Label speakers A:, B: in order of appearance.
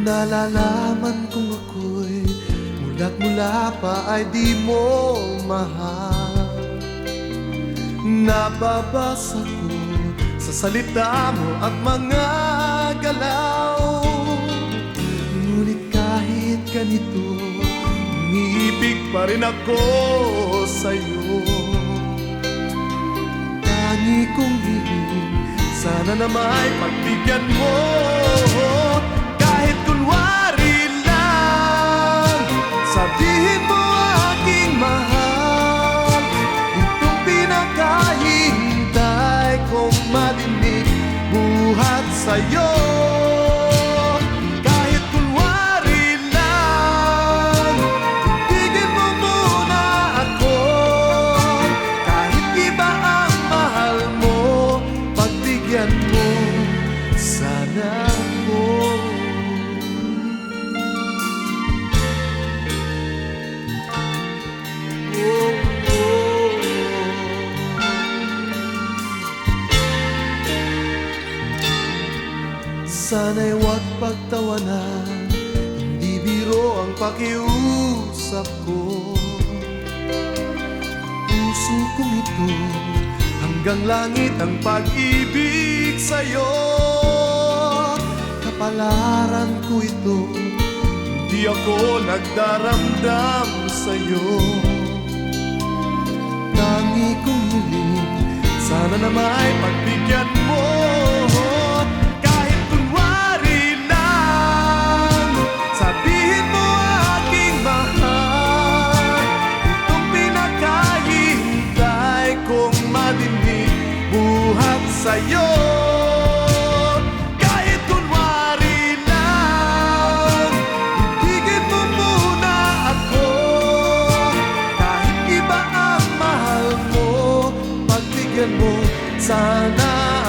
A: Nalalaman kong ako'y mulat mula pa ay di mo mahal. Nababasa ko sa salita mo at mga galaw. Ngunit kahit ganito, umiibig pa rin ako sa'yo. Tangi kong hiling, sana na may pagbigyan mo. Kahit kunwari lang, sabihin mo aking mahal. Itong pinakahihintay kong madinig buhat sa'yo. Kahit kunwari lang, ibigin mo muna ako. Kahit iba ang mahal mo, pagbigyan mo sana ako. Sana'y huwag pagtawanan, hindi biro ang pakiusap ko. Puso kong ito, hanggang langit ang pag-ibig sa'yo. Kapalaran ko ito, hindi ako nagdaramdam sa'yo. Tangi kong hiling, sana na may pagbigyan mo. Buhat sa'yo. Kahit kunwari lang, ibigin mo muna ako. Kahit iba ang mahal mo, pagbigyan mo sana